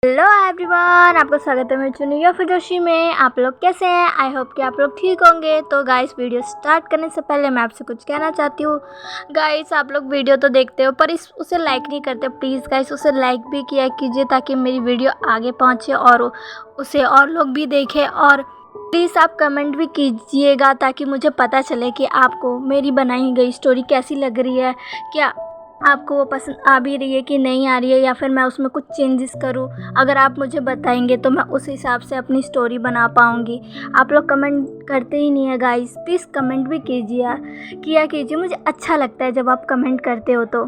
Hello everyone, आपका स्वागत है मेरी चुनी या फिर में। आप लोग कैसे हैं? आई होप कि आप लोग ठीक होंगे। तो गाइस, वीडियो स्टार्ट करने से पहले मैं आपसे कुछ कहना चाहती हूँ। गाइस, आप लोग वीडियो तो देखते हो पर उसे लाइक नहीं करते। प्लीज़ गाइस, उसे लाइक भी किया कीजिए ताकि मेरी वीडियो आगे पहुँचे और उसे और लोग भी देखें। और प्लीज़ आप कमेंट भी कीजिएगा ताकि मुझे पता चले कि आपको मेरी बनाई गई स्टोरी कैसी लग रही है। क्या आपको वो पसंद आ भी रही है कि नहीं आ रही है, या फिर मैं उसमें कुछ चेंजेस करूं। अगर आप मुझे बताएंगे तो मैं उस हिसाब से अपनी स्टोरी बना पाऊंगी। आप लोग कमेंट करते ही नहीं है गाइस। प्लीज़ कमेंट भी किया कीजिए। मुझे अच्छा लगता है जब आप कमेंट करते हो। तो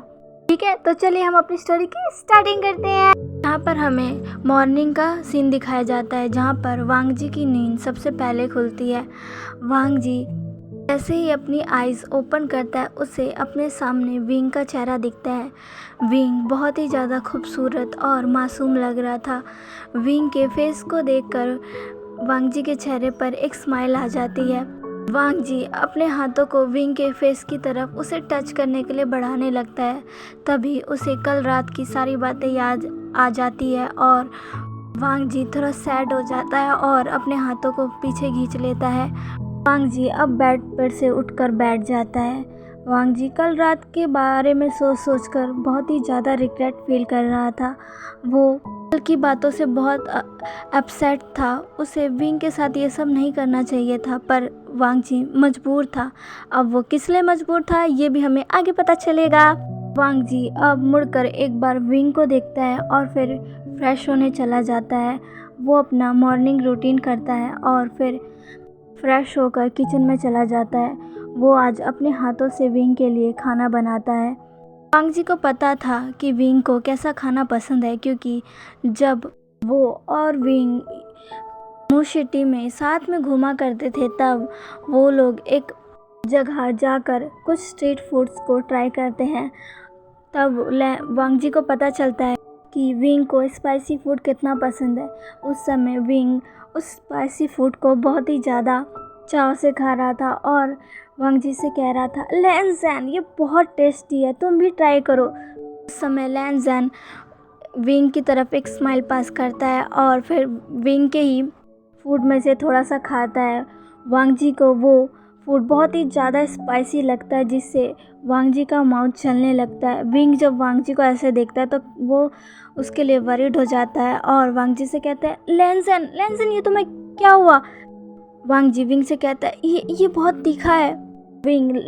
ठीक है, तो चलिए हम अपनी स्टोरी की स्टार्टिंग करते हैं। यहाँ पर हमें मॉर्निंग का सीन दिखाया जाता है, जहाँ पर वांग जी की नींद सबसे पहले खुलती है। वांग जी जैसे ही अपनी आइज़ ओपन करता है, उसे अपने सामने विंग का चेहरा दिखता है। विंग बहुत ही ज़्यादा खूबसूरत और मासूम लग रहा था। विंग के फेस को देखकर वांग जी के चेहरे पर एक स्माइल आ जाती है। वांग जी अपने हाथों को विंग के फेस की तरफ उसे टच करने के लिए बढ़ाने लगता है। तभी उसे कल रात की सारी बातें याद आ जाती है और वांग जी थोड़ा सैड हो जाता है और अपने हाथों को पीछे खींच लेता है। वांग जी अब बेड पर से उठकर बैठ जाता है। वांग जी कल रात के बारे में सोच कर बहुत ही ज़्यादा रिग्रेट फील कर रहा था। वो कल की बातों से बहुत अपसेट था। उसे विंग के साथ ये सब नहीं करना चाहिए था, पर वांग जी मजबूर था। अब वो किस लिए मजबूर था ये भी हमें आगे पता चलेगा। वांग जी अब मुड़कर एक बार विंग को देखता है और फिर फ्रेश होने चला जाता है। वो अपना मॉर्निंग रूटीन करता है और फिर फ्रेश होकर किचन में चला जाता है। वो आज अपने हाथों से विंग के लिए खाना बनाता है। वांग जी को पता था कि विंग को कैसा खाना पसंद है, क्योंकि जब वो और विंग मू सिटी में साथ में घूमा करते थे, तब वो लोग एक जगह जाकर कुछ स्ट्रीट फूड्स को ट्राई करते हैं। तब वांग जी को पता चलता है कि विंग को स्पाइसी फूड कितना पसंद है। उस समय विंग उस स्पाइसी फूड को बहुत ही ज़्यादा चाव से खा रहा था और वांग जी से कह रहा था, लैंजन ये बहुत टेस्टी है, तुम भी ट्राई करो। उस समय लैंजन विंग की तरफ एक स्माइल पास करता है और फिर विंग के ही फूड में से थोड़ा सा खाता है। वांग जी को वो फूड बहुत ही ज़्यादा स्पाइसी लगता है, जिससे वांग जी का माउथ चलने लगता है। विंग जब वांग जी को ऐसे देखता है तो वो उसके लिए वरीड हो जाता है और वांग जी से कहता है, लैंजन लैंजन ये तुम्हें क्या हुआ? वांग जी विंग से कहता है, ये बहुत तीखा है। विंग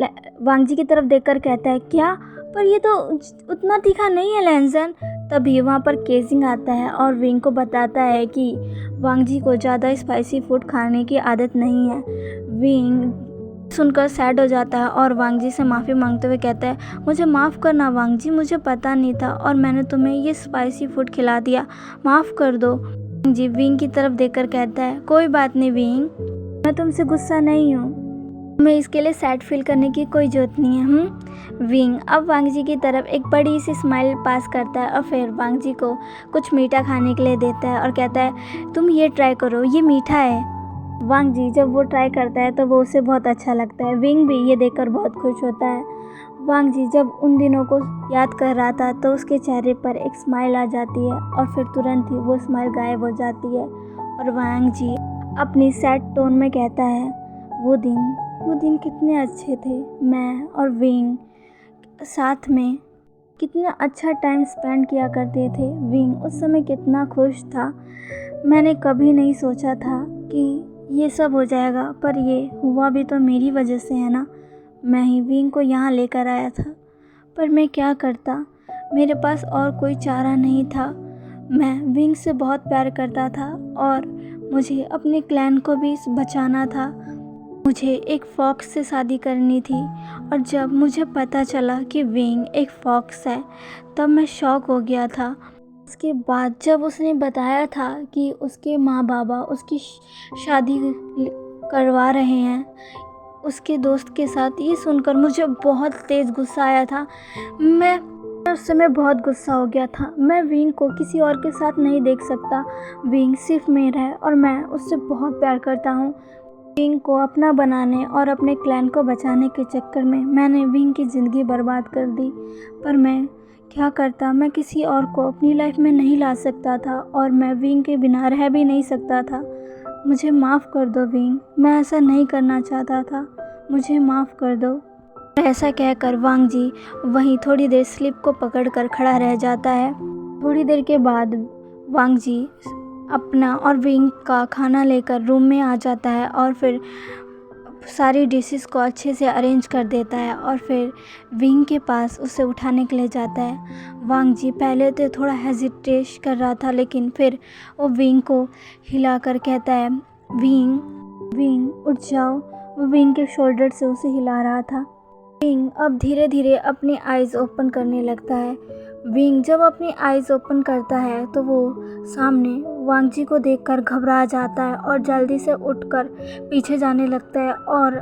वांग जी की तरफ देखकर कहता है, क्या? पर ये तो उतना तीखा नहीं है लैंजन। तभी वहाँ पर केजिंग आता है और विंग को बताता है कि वांग जी को ज़्यादा स्पाइसी फूड खाने की आदत नहीं है। विंग सुनकर सैड हो जाता है और वांग जी से माफ़ी मांगते हुए कहता है, मुझे माफ़ करना वांग जी, मुझे पता नहीं था और मैंने तुम्हें ये स्पाइसी फूड खिला दिया, माफ़ कर दो। वांग जी विंग की तरफ देखकर कहता है, कोई बात नहीं विंग, मैं तुमसे गुस्सा नहीं हूँ, तुम्हें इसके लिए सैड फील करने की कोई ज़रूरत नहीं है। विंग अब वांग जी की तरफ एक बड़ी सी स्माइल पास करता है और फिर वांग जी को कुछ मीठा खाने के लिए देता है और कहता है, तुम ये ट्राई करो, ये मीठा है। वांग जी जब वो ट्राई करता है तो वो उसे बहुत अच्छा लगता है। विंग भी ये देखकर बहुत खुश होता है। वांग जी जब उन दिनों को याद कर रहा था तो उसके चेहरे पर एक स्माइल आ जाती है और फिर तुरंत ही वो स्माइल गायब हो जाती है और वांग जी अपनी सैड टोन में कहता है, वो दिन कितने अच्छे थे, मैं और विंग साथ में कितना अच्छा टाइम स्पेंड किया करते थे। विंग उस समय कितना खुश था। मैंने कभी नहीं सोचा था कि ये सब हो जाएगा, पर ये हुआ भी तो मेरी वजह से है ना। मैं ही विंग को यहाँ लेकर आया था, पर मैं क्या करता, मेरे पास और कोई चारा नहीं था। मैं विंग से बहुत प्यार करता था और मुझे अपने क्लैन को भी बचाना था। मुझे एक फॉक्स से शादी करनी थी और जब मुझे पता चला कि विंग एक फॉक्स है, तब मैं शॉक हो गया था। उसके बाद जब उसने बताया था कि उसके माँ बाबा उसकी शादी करवा रहे हैं उसके दोस्त के साथ, ये सुनकर मुझे बहुत तेज़ गुस्सा आया था। मैं उस समय बहुत गुस्सा हो गया था। मैं विंग को किसी और के साथ नहीं देख सकता। विंग सिर्फ मेरा है और मैं उससे बहुत प्यार करता हूँ। विंग को अपना बनाने और अपने क्लैन को बचाने के चक्कर में मैंने विंग की ज़िंदगी बर्बाद कर दी, पर मैं क्या करता, मैं किसी और को अपनी लाइफ में नहीं ला सकता था और मैं विंग के बिना रह भी नहीं सकता था। मुझे माफ़ कर दो विंग, मैं ऐसा नहीं करना चाहता था, मुझे माफ़ कर दो। ऐसा कहकर वांग जी वहीं थोड़ी देर स्लिप को पकड़कर खड़ा रह जाता है। थोड़ी देर के बाद वांग जी अपना और विंग का खाना लेकर रूम में आ जाता है और फिर सारी डिशेस को अच्छे से अरेंज कर देता है और फिर विंग के पास उसे उठाने के लिए जाता है। वांग जी पहले तो थोड़ा हेजिटेट कर रहा था, लेकिन फिर वो विंग को हिलाकर कहता है, विंग विंग उठ जाओ। वो विंग के शोल्डर से उसे हिला रहा था। विंग अब धीरे धीरे अपनी आइज़ ओपन करने लगता है। विंग जब अपनी आइज़ ओपन करता है तो वो सामने वांग जी को देखकर घबरा जाता है और जल्दी से उठकर पीछे जाने लगता है और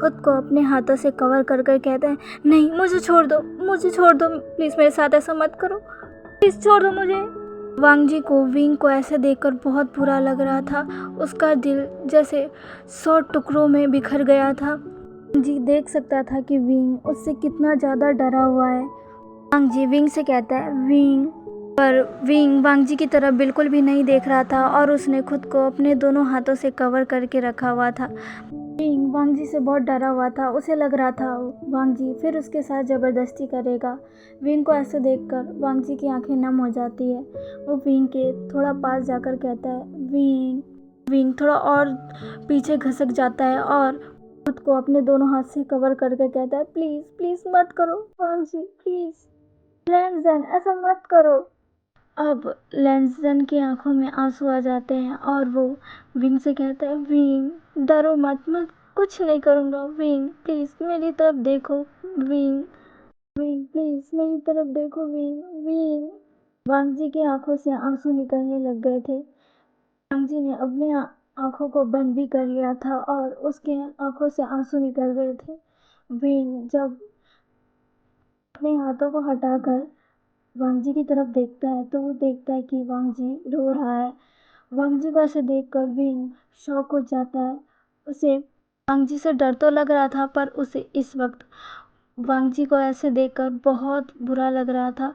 खुद को अपने हाथों से कवर कर कर कहता है, नहीं मुझे छोड़ दो, मुझे छोड़ दो, प्लीज़ मेरे साथ ऐसा मत करो, प्लीज़ छोड़ दो मुझे। वांग जी को विंग को ऐसे देखकर बहुत बुरा लग रहा था। उसका दिल जैसे 100 टुकड़ों में बिखर गया था। जी देख सकता था कि विंग उससे कितना ज़्यादा डरा हुआ है। वांग जी विंग से कहता है विंग, पर विंग वांग जी की तरफ बिल्कुल भी नहीं देख रहा था और उसने खुद को अपने दोनों हाथों से कवर करके रखा हुआ था। विंग वांग जी से बहुत डरा हुआ था। उसे लग रहा था वांग जी फिर उसके साथ ज़बरदस्ती करेगा। विंग को ऐसे देखकर वांग जी की आंखें नम हो जाती है। वो विंग के थोड़ा पास जाकर कहता है विंग। विंग थोड़ा और पीछे खसक जाता है और खुद को अपने दोनों हाथ से कवर करके कहता है, प्लीज़ प्लीज़ मत करो वांग जी, प्लीज़ लैंजन ऐसा मत करो। अब लैंजन की आंखों में आंसू आ जाते हैं और वो विंग से कहता है, विंग डरो मत, मैं कुछ नहीं करूँगा, विंग प्लीज़ मेरी तरफ देखो, विंग विंग प्लीज़ मेरी तरफ देखो, विंग विंग। वांग जी की आंखों से आंसू निकलने लग गए थे। वांग जी ने अपने आंखों को बंद भी कर लिया था और उसके आंखों से आंसू निकल गए थे। विंग जब अपने हाथों को हटाकर वांग जी की तरफ देखता है तो वो देखता है कि वांग जी रो रहा है। वांग जी को ऐसे देखकर विंग शॉक हो जाता है। उसे वांग जी से डर तो लग रहा था, पर उसे इस वक्त वांग जी को ऐसे देखकर बहुत बुरा लग रहा था।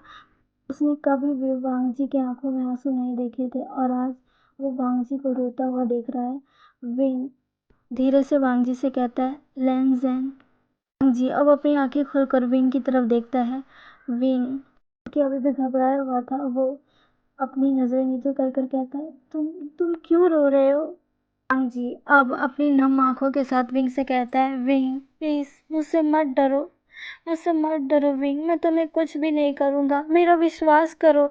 उसने कभी भी वांग जी की आंखों में आंसू नहीं देखे थे और आज वो वांग जी को रोता हुआ देख रहा है। विंग धीरे से वांग जी से कहता है, लैंजन। वांग जी अब अपनी आंखें खोलकर विंग की तरफ देखता है। विंग कि अभी भी घबराया हुआ था, वो अपनी नज़रें नीचे कर कर कहता है, तुम क्यों रो रहे हो। वांग जी अब अपनी नम आंखों के साथ विंग से कहता है, विंग प्लीज़ मुझसे मत डरो, मुझसे मत डरो विंग, मैं तुम्हें कुछ भी नहीं करूँगा, मेरा विश्वास करो।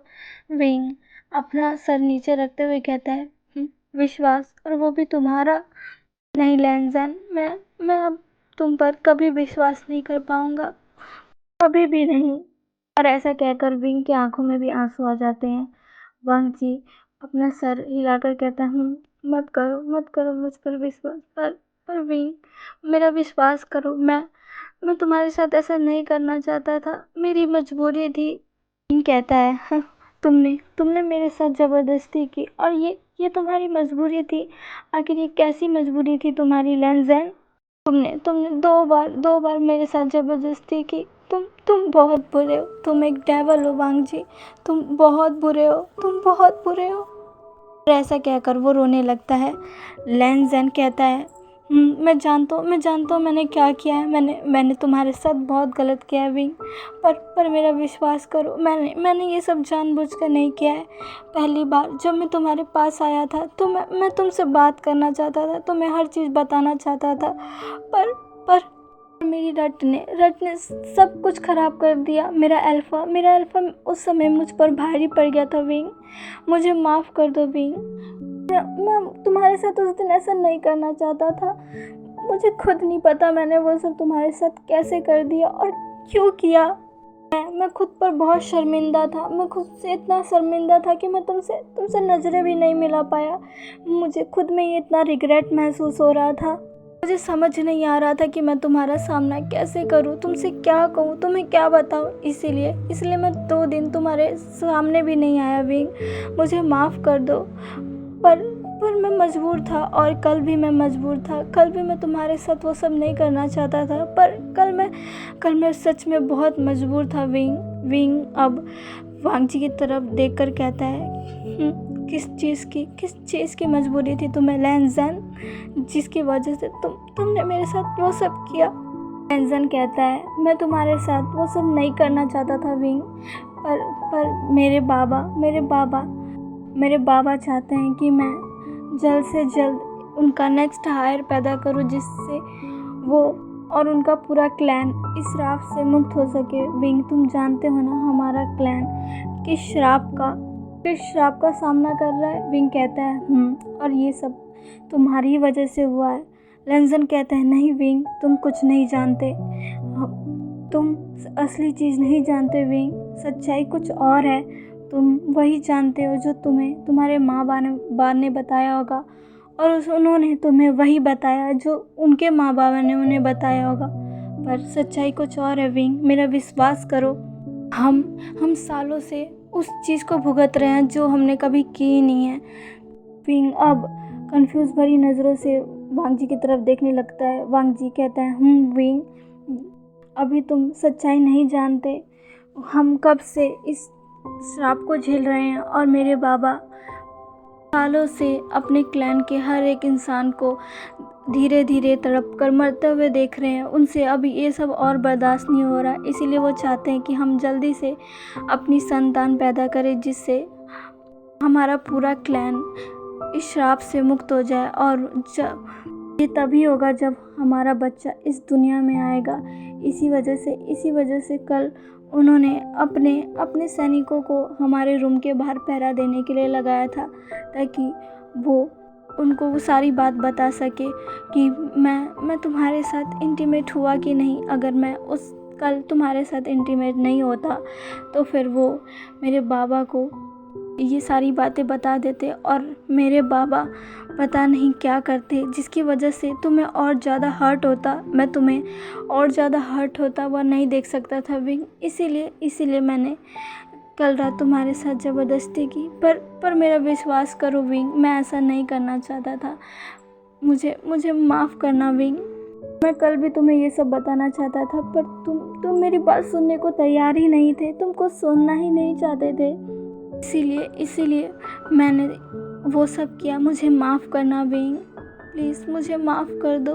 विंग अपना सर नीचे रखते हुए कहता है, विश्वास, और वो भी तुम्हारा? नहीं लैंजन, मैं अब तुम पर कभी विश्वास नहीं कर पाऊँगा, कभी भी नहीं। और ऐसा कहकर विंग की आंखों में भी आंसू आ जाते हैं। वांग जी अपना सर हिलाकर कहता है, मत करो मत करो मुझ पर विश्वास, पर विंग मेरा विश्वास करो, मैं तुम्हारे साथ ऐसा नहीं करना चाहता था, मेरी मजबूरी थी। विंग कहता है, हाँ, तुमने मेरे साथ ज़बरदस्ती की और ये तुम्हारी मजबूरी थी। आखिर ये कैसी मजबूरी थी तुम्हारी लैंजन? तुमने दो बार मेरे साथ ज़बरदस्ती की। तुम बहुत बुरे हो, तुम एक डेविल हो वांग जी, तुम बहुत बुरे हो, तुम बहुत बुरे हो। और ऐसा कहकर वो रोने लगता है। लैंजन कहता है, मैं जानता हूँ मैंने क्या किया है, मैंने तुम्हारे साथ बहुत गलत किया है विंग, पर मेरा विश्वास करो, मैंने ये सब जानबूझकर नहीं किया है। पहली बार जब मैं तुम्हारे पास आया था तो मैं तुमसे बात करना चाहता था, तुम्हें हर चीज़ बताना चाहता था, पर मेरी रट ने सब कुछ ख़राब कर दिया। मेरा अल्फ़ा उस समय मुझ पर भारी पड़ गया था विंग, मुझे माफ़ कर दो विंग। मैं तुम्हारे साथ उस दिन ऐसा नहीं करना चाहता था, मुझे खुद नहीं पता मैंने वो सब तुम्हारे साथ कैसे कर दिया और क्यों किया। मैं खुद पर बहुत शर्मिंदा था, मैं खुद से इतना शर्मिंदा था कि मैं तुमसे नज़रें भी नहीं मिला पाया। मुझे खुद में ही इतना रिग्रेट महसूस हो रहा था। मुझे समझ नहीं आ रहा था कि मैं तुम्हारा सामना कैसे करूं, तुमसे क्या कहूं, तुम्हें क्या बताऊं। इसीलिए मैं 2 दिन तुम्हारे सामने भी नहीं आया विंग, मुझे माफ़ कर दो। पर मैं मजबूर था और कल भी मैं मजबूर था। कल भी मैं तुम्हारे साथ वो सब नहीं करना चाहता था, पर कल मैं सच में बहुत मजबूर था विंग। विंग अब वांगजी की तरफ देखकर कहता है, किस चीज़ की मजबूरी थी तुम्हें लैंजन, जिसकी वजह से तुमने मेरे साथ वो सब किया। लैंजन कहता है, मैं तुम्हारे साथ वो सब नहीं करना चाहता था विंग, पर मेरे बाबा चाहते हैं कि मैं जल्द से जल्द उनका नेक्स्ट हायर पैदा करूं, जिससे वो और उनका पूरा क्लैन इस श्राप से मुक्त हो सके। विंग, तुम जानते हो ना हमारा क्लैन किस श्राप का सामना कर रहा है। विंग कहता है, और ये सब तुम्हारी ही वजह से हुआ है। लैंजन कहता है, नहीं विंग, तुम कुछ नहीं जानते, तुम असली चीज़ नहीं जानते विंग, सच्चाई कुछ और है। तुम वही जानते हो जो तुम्हें तुम्हारे माँ बाप ने बताया होगा, और उन्होंने तुम्हें वही बताया जो उनके माँ बाप ने उन्हें बताया होगा, पर सच्चाई कुछ और है विंग, मेरा विश्वास करो। हम सालों से उस चीज़ को भुगत रहे हैं जो हमने कभी की ही नहीं है। विंग अब कंफ्यूज भरी नज़रों से वांगजी की तरफ देखने लगता है। वांगजी कहता है, विंग, अभी तुम सच्चाई नहीं जानते, हम कब से इस श्राप को झेल रहे हैं, और मेरे बाबा सालों से अपने क्लैन के हर एक इंसान को धीरे धीरे तड़प कर मरते हुए देख रहे हैं। उनसे अभी ये सब और बर्दाश्त नहीं हो रहा, इसीलिए वो चाहते हैं कि हम जल्दी से अपनी संतान पैदा करें, जिससे हमारा पूरा क्लैन इस श्राप से मुक्त हो जाए। और ये तभी होगा जब हमारा बच्चा इस दुनिया में आएगा। इसी वजह से कल उन्होंने अपने सैनिकों को हमारे रूम के बाहर पहरा देने के लिए लगाया था, ताकि वो उनको वो सारी बात बता सके कि मैं तुम्हारे साथ इंटीमेट हुआ कि नहीं। अगर मैं उस कल तुम्हारे साथ इंटीमेट नहीं होता तो फिर वो मेरे बाबा को ये सारी बातें बता देते, और मेरे बाबा पता नहीं क्या करते, जिसकी वजह से तुम्हें और ज़्यादा हर्ट होता, मैं तुम्हें और ज़्यादा हर्ट होता वह नहीं देख सकता था विंग। इसीलिए मैंने कल रात तुम्हारे साथ ज़बरदस्ती की, पर मेरा विश्वास करो विंग, मैं ऐसा नहीं करना चाहता था। मुझे माफ़ करना विंग, मैं कल भी तुम्हें ये सब बताना चाहता था, पर तुम मेरी बात सुनने को तैयार ही नहीं थे, तुमको सुनना ही नहीं चाहते थे। इसीलिए मैंने वो सब किया। मुझे माफ़ करना विंग, प्लीज़ मुझे माफ़ कर दो।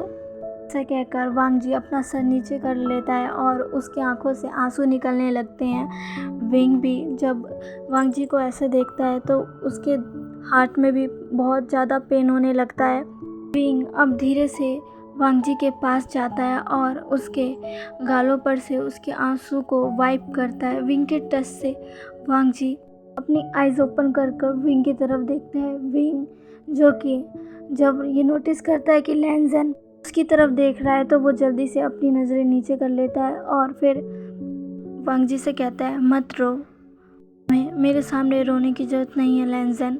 ऐसा कहकर वांगजी अपना सर नीचे कर लेता है और उसकी आंखों से आंसू निकलने लगते हैं। विंग भी जब वांगजी को ऐसे देखता है तो उसके हार्ट में भी बहुत ज़्यादा पेन होने लगता है। विंग अब धीरे से वांगजी के पास जाता है और उसके गालों पर से उसके आंसू को वाइप करता है। विंग के टच से वांगजी अपनी आइज़ ओपन कर विंग की तरफ देखता है। विंग जो कि जब ये नोटिस करता है कि लैंजन उसकी तरफ देख रहा है तो वो जल्दी से अपनी नज़रें नीचे कर लेता है और फिर वांगजी से कहता है, मत रो, मेरे सामने रोने की ज़रूरत नहीं है लैंजन।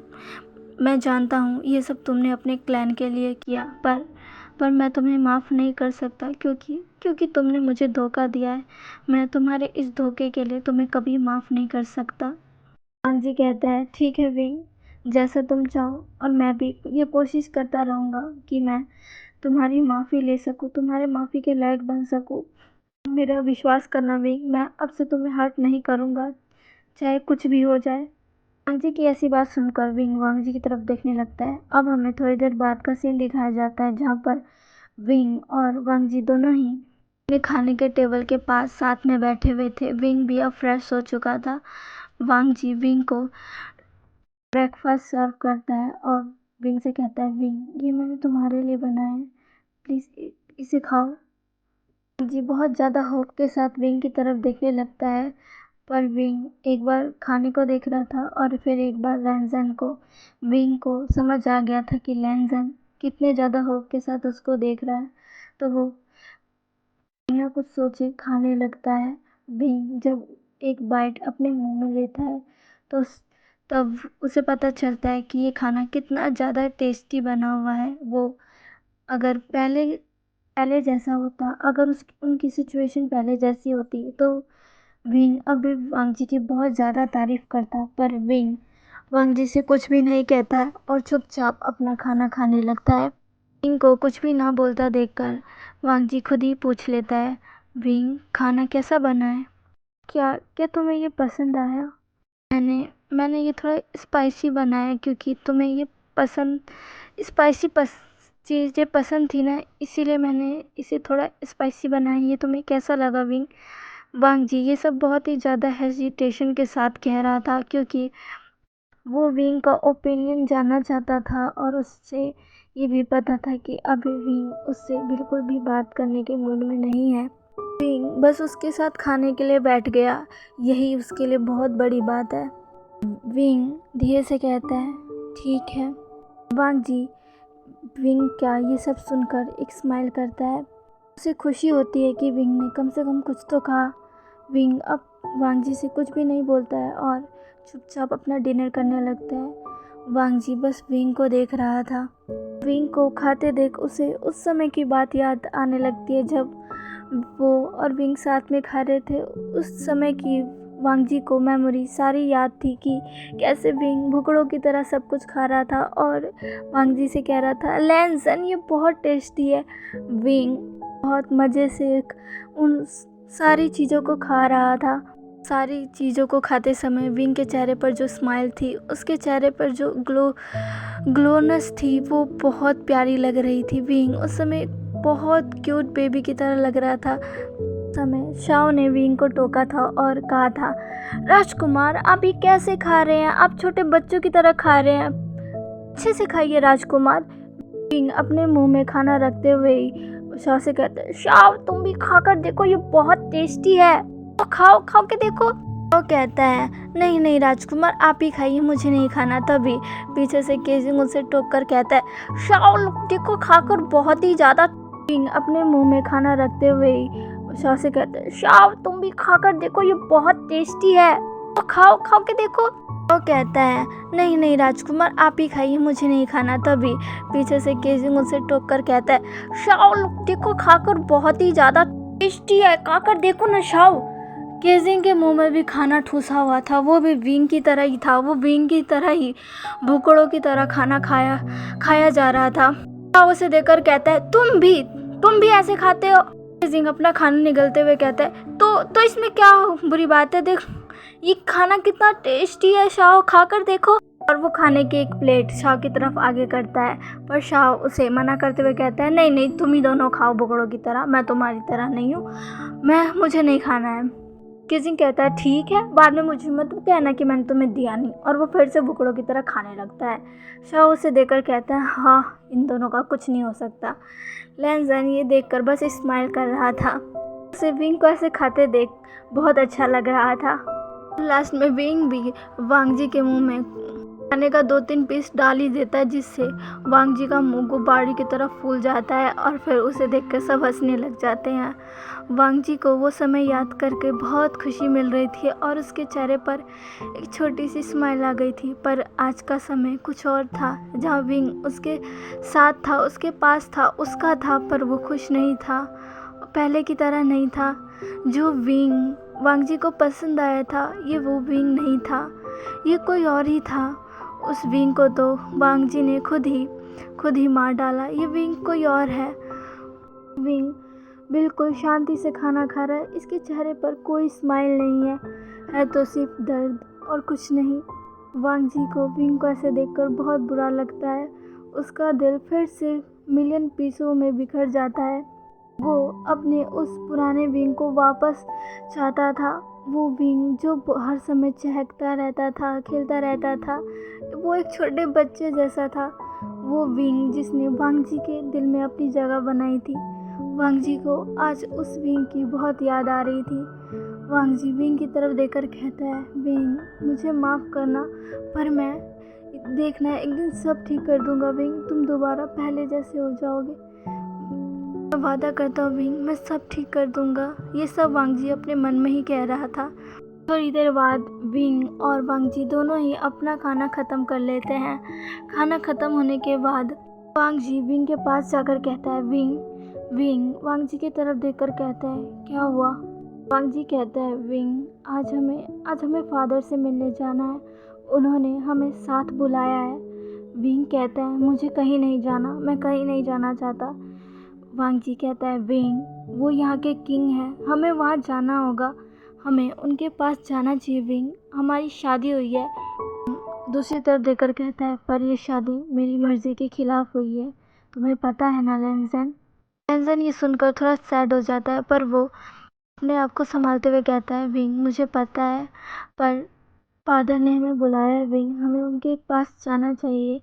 मैं जानता हूँ ये सब तुमने अपने क्लैन के लिए किया, पर मैं तुम्हें माफ़ नहीं कर सकता क्योंकि तुमने मुझे धोखा दिया है। मैं तुम्हारे इस धोखे के लिए तुम्हें कभी माफ़ नहीं कर सकता। वांगजी कहता है, ठीक है विंग, जैसा तुम चाहो, और मैं भी ये कोशिश करता रहूँगा कि मैं तुम्हारी माफ़ी ले सकूँ, तुम्हारे माफ़ी के लायक बन सकूँ। मेरा विश्वास करना विंग, मैं अब से तुम्हें हर्ट नहीं करूँगा, चाहे कुछ भी हो जाए। वांगजी की ऐसी बात सुनकर विंग वांगजी की तरफ देखने लगता है। अब हमें थोड़ी देर बाद का सीन दिखाया जाता है जहाँ पर विंग और वांगजी दोनों ही अपने खाने के टेबल के पास साथ में बैठे हुए थे। विंग भी अब फ्रेश हो चुका था। वांगजी विंग को ब्रेकफास्ट सर्व करता है और विंग से कहता है, विंग, ये मैंने तुम्हारे लिए बनाया है, प्लीज़ इसे खाओ। जी बहुत ज़्यादा होप के साथ विंग की तरफ देखने लगता है, पर विंग एक बार खाने को देख रहा था और फिर एक बार लैंजन को। विंग को समझ आ गया था कि लैंजन कितने ज़्यादा होप के साथ उसको देख रहा है, तो वो बिना कुछ सोचे खाने लगता है। विंग जब एक बाइट अपने मुंह में लेता है तो तब उसे पता चलता है कि ये खाना कितना ज़्यादा टेस्टी बना हुआ है। वो अगर पहले जैसा होता, अगर उनकी सिचुएशन पहले जैसी होती तो विंग अभी वांगजी की बहुत ज़्यादा तारीफ़ करता, पर विंग वांगजी से कुछ भी नहीं कहता है और चुपचाप अपना खाना खाने लगता है। विंग को कुछ भी ना बोलता देखकर वांगजी खुद ही पूछ लेता है, विंग, खाना कैसा बना है? क्या क्या तुम्हें ये पसंद आया? मैंने ये थोड़ा स्पाइसी बनाया क्योंकि तुम्हें ये पसंद स्पाइसी चीज़ें पसंद थी ना, इसीलिए मैंने इसे थोड़ा स्पाइसी बनाया। ये तुम्हें कैसा लगा विंग? वांग जी ये सब बहुत ही ज़्यादा हेजिटेशन के साथ कह रहा था क्योंकि वो विंग का ओपिनियन जानना चाहता था और उससे ये भी पता था कि अभी विंग उससे बिल्कुल भी बात करने के मूड में नहीं है। विंग बस उसके साथ खाने के लिए बैठ गया, यही उसके लिए बहुत बड़ी बात है। विंग धीरे से कहता है, ठीक है। वांग जी विंग क्या ये सब सुनकर एक स्माइल करता है। उसे खुशी होती है कि विंग ने कम से कम कुछ तो कहा। विंग अब वांग जी से कुछ भी नहीं बोलता है और चुपचाप अपना डिनर करने लगता है। वांग जी बस विंग को देख रहा था। विंग को खाते देख उसे उस समय की बात याद आने लगती है जब वो और विंग साथ में खा रहे थे। उस समय की वांग जी को मेमोरी सारी याद थी कि कैसे विंग भुकड़ों की तरह सब कुछ खा रहा था और वांग जी से कह रहा था, लैंसन ये बहुत टेस्टी है। विंग बहुत मज़े से उन सारी चीज़ों को खा रहा था। सारी चीज़ों को खाते समय विंग के चेहरे पर जो स्माइल थी, उसके चेहरे पर जो ग्लोनेस थी, वो बहुत प्यारी लग रही थी। विंग उस समय बहुत क्यूट बेबी की तरह लग रहा था। उस समय शाओ ने विंग को टोका था और कहा था, राजकुमार आप ये कैसे खा रहे हैं? आप छोटे बच्चों की तरह खा रहे हैं, अच्छे से खाइए राजकुमार। विंग अपने मुंह में खाना रखते हुए शाओ से कहते हैं, शाओ तुम भी खाकर देखो, ये बहुत टेस्टी है, तो खाओ खाओ के देखो। वो कहता है, नहीं नहीं राजकुमार आप ही खाइए, मुझे नहीं खाना। तभी पीछे से केजिंग उसे टोक कर कहता है, शाओ देखो खाकर बहुत ही ज़्यादा। विंग अपने मुंह में खाना रखते हुए शाओ से कहते हैं, शाओ तुम भी खाकर देखो, ये बहुत टेस्टी है, तो खाओ खाओ के देखो। वो कहता है, नहीं नहीं राजकुमार आप ही खाइए, मुझे नहीं खाना। तभी पीछे से केजिंग उसे टोक कर कहता है, शाओ देखो खाकर बहुत ही ज़्यादा टेस्टी है, खाकर देखो ना शाओ। केजिंग के मुंह में भी खाना ठूसा हुआ था, वो भी विंग की तरह ही था। वो विंग की तरह ही भुकड़ों की तरह खाना खाया जा रहा था। शाओ उसे देखकर कहता है, तुम भी ऐसे खाते हो? केजिंग अपना खाना निगलते हुए कहता है, तो इसमें क्या बुरी बात है, देख ये खाना कितना टेस्टी है, शाओ खाकर देखो। और वो खाने की एक प्लेट शाओ की तरफ आगे करता है, पर शाओ उसे मना करते हुए कहता है, नहीं नहीं तुम ही दोनों खाओ भुकड़ों की तरह, मैं तुम्हारी तरह नहीं हूँ, मुझे नहीं खाना है। केजिंग कहता है, ठीक है, बाद में मुझे मत कहना कि मैंने तुम्हें दिया नहीं। और वो फिर से भुकड़ों की तरह खाने लगता है। शाओ उसे देखकर कहता है, हाँ इन दोनों का कुछ नहीं हो सकता। लैंसन ये देखकर बस स्माइल कर रहा था। उसे विंग को ऐसे खाते देख बहुत अच्छा लग रहा था। लास्ट में विंग भी वांग जी के मुंह में खाने का 2-3 पीस डाल ही देता है, जिससे वांग जी का मुंह गुब्बारे की तरफ फूल जाता है और फिर उसे देखकर सब हंसने लग जाते हैं। वांग जी को वो समय याद करके बहुत खुशी मिल रही थी और उसके चेहरे पर एक छोटी सी स्माइल आ गई थी। पर आज का समय कुछ और था, जहाँ विंग उसके साथ था, उसके पास था, उसका था, पर वो खुश नहीं था, पहले की तरह नहीं था। जो विंग वांग जी को पसंद आया था, ये वो विंग नहीं था, ये कोई और ही था। उस विंग को तो वांग जी ने खुद ही मार डाला। ये विंग कोई और है। विंग बिल्कुल शांति से खाना खा रहा है, इसके चेहरे पर कोई स्माइल नहीं है तो सिर्फ दर्द और कुछ नहीं। वांग जी को विंग को ऐसे देखकर बहुत बुरा लगता है। उसका दिल फिर से मिलियन पीसों में बिखर जाता है। वो अपने उस पुराने विंग को वापस चाहता था। वो विंग जो हर समय चहकता रहता था, खेलता रहता था, वो एक छोटे बच्चे जैसा था। वो विंग जिसने वांग जी के दिल में अपनी जगह बनाई थी। वांग जी को आज उस विंग की बहुत याद आ रही थी। वांग जी विंग की तरफ देखकर कहता है, विंग मुझे माफ़ करना, पर मैं देखना एक दिन सब ठीक कर दूंगा। विंग तुम दोबारा पहले जैसे हो जाओगे, मैं वादा करता हूँ विंग, मैं सब ठीक कर दूंगा। ये सब वांग जी अपने मन में ही कह रहा था। थोड़ी देर बाद विंग और वांग जी दोनों ही अपना खाना ख़त्म कर लेते हैं। खाना ख़त्म होने के बाद वांग जी विंग के पास जाकर कहता है, विंग वांग जी की तरफ देखकर कहता है, क्या हुआ? वांग जी कहता है, विंग आज हमें फादर से मिलने जाना है, उन्होंने हमें साथ बुलाया है। विंग कहता है, मुझे कहीं नहीं जाना, मैं कहीं नहीं जाना चाहता। वांग जी कहता है, विंग वो यहाँ के किंग हैं, हमें वहाँ जाना होगा, हमें उनके पास जाना चाहिए विंग, हमारी शादी हुई है। दूसरी तरफ देखकर कहता है पर ये शादी मेरी मर्जी के खिलाफ हुई है, तुम्हें पता है ना लैंजन। लैंजन ये सुनकर थोड़ा सैड हो जाता है, पर वो अपने आप को संभालते हुए कहता है विंग मुझे पता है, पर फादर ने हमें बुलाया है विंग, हमें उनके पास जाना चाहिए।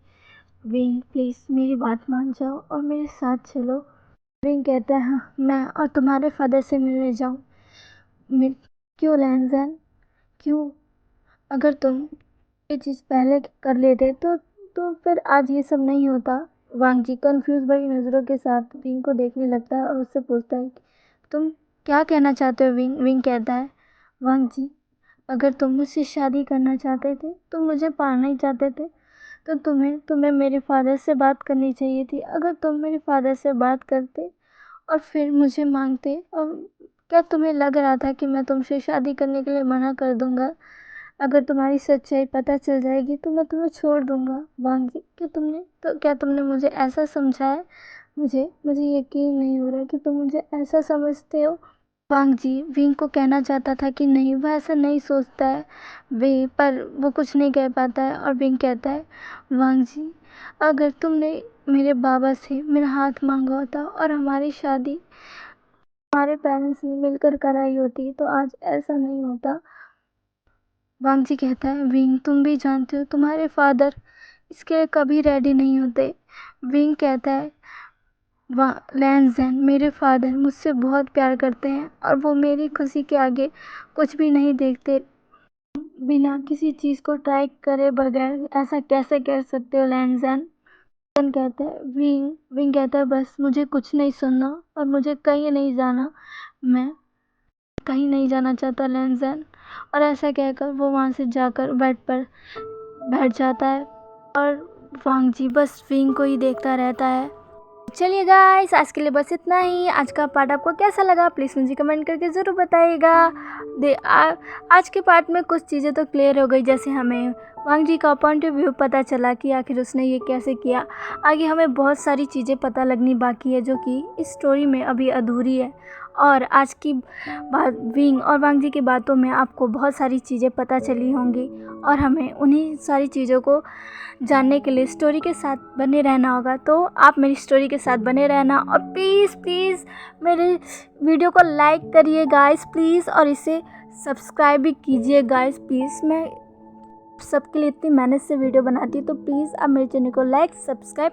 विंग प्लीज़ मेरी बात मान जाओ और मेरे साथ चलो। विंग कहता है हाँ मैं और तुम्हारे फादर से मिलने जाऊँ। क्यों लैंजन, क्यों? अगर तुम ये चीज़ पहले कर लेते तो फिर आज ये सब नहीं होता। वांग जी कंफ्यूज भरी नज़रों के साथ विंग को देखने लगता है और उससे पूछता है कि तुम क्या कहना चाहते हो विंग। विंग कहता है वांग जी अगर तुम मुझसे शादी करना चाहते थे, तुम मुझे पाना ही चाहते थे, तो तुम्हें मेरे फादर से बात करनी चाहिए थी। अगर तुम मेरे फादर से बात करते और फिर मुझे मांगते, और क्या तुम्हें लग रहा था कि मैं तुमसे शादी करने के लिए मना कर दूंगा? अगर तुम्हारी सच्चाई पता चल जाएगी तो मैं तुम्हें छोड़ दूंगा। वांग जी क्या तुमने मुझे ऐसा समझा है? मुझे यकीन नहीं हो रहा कि तुम मुझे ऐसा समझते हो। वांग जी विंग को कहना चाहता था कि नहीं वह ऐसा नहीं सोचता है वे, पर वो कुछ नहीं कह पाता है और विंग कहता है वांग जी अगर तुमने मेरे बाबा से मेरा हाथ मांगा होता और हमारी शादी हमारे पेरेंट्स ने मिलकर कराई होती तो आज ऐसा नहीं होता। वांग जी कहता है विंग तुम भी जानते हो तुम्हारे फादर इसके लिए कभी रेडी नहीं होते। विंग कहता है लैंजन मेरे फादर मुझसे बहुत प्यार करते हैं और वो मेरी खुशी के आगे कुछ भी नहीं देखते। बिना किसी चीज़ को ट्राई करे बगैर ऐसा कैसे कह सकते हो लैंजन? लैंजन कहता है विंग कहता है बस मुझे कुछ नहीं सुनना और मुझे कहीं नहीं जाना, मैं कहीं नहीं जाना चाहता लैंजन। और ऐसा कहकर वो वहाँ से जाकर बेड पर बैठ जाता है और वांग जी बस विंग को ही देखता रहता है। चलिए गाइस आज के लिए बस इतना ही। आज का पार्ट आपको कैसा लगा प्लीज़ मुझे कमेंट करके ज़रूर बताइएगा। आज के पार्ट में कुछ चीज़ें तो क्लियर हो गई, जैसे हमें वांग जी का पॉइंट ऑफ व्यू पता चला कि आखिर उसने ये कैसे किया। आगे हमें बहुत सारी चीज़ें पता लगनी बाकी है जो कि इस स्टोरी में अभी अधूरी है। और आज की बात विंग और वांग जी की बातों में आपको बहुत सारी चीज़ें पता चली होंगी और हमें उन्हीं सारी चीज़ों को जानने के लिए स्टोरी के साथ बने रहना होगा। तो आप मेरी स्टोरी के साथ बने रहना और प्लीज़ मेरे वीडियो को लाइक करिए गाइस प्लीज़, और इसे सब्सक्राइब भी कीजिए गाइस प्लीज़। मैं सबके लिए इतनी मेहनत से वीडियो बनाती हूँ तो प्लीज़ आप मेरे चैनल को लाइक सब्सक्राइब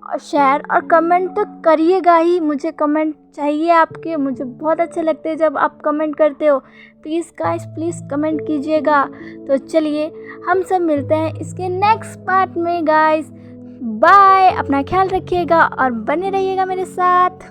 और शेयर और कमेंट तो करिएगा ही। मुझे कमेंट चाहिए आपके, मुझे बहुत अच्छे लगते हैं जब आप कमेंट करते हो। प्लीज़ गाइस प्लीज़ कमेंट कीजिएगा। तो चलिए हम सब मिलते हैं इसके नेक्स्ट पार्ट में गाइस। बाय, अपना ख्याल रखिएगा और बने रहिएगा मेरे साथ।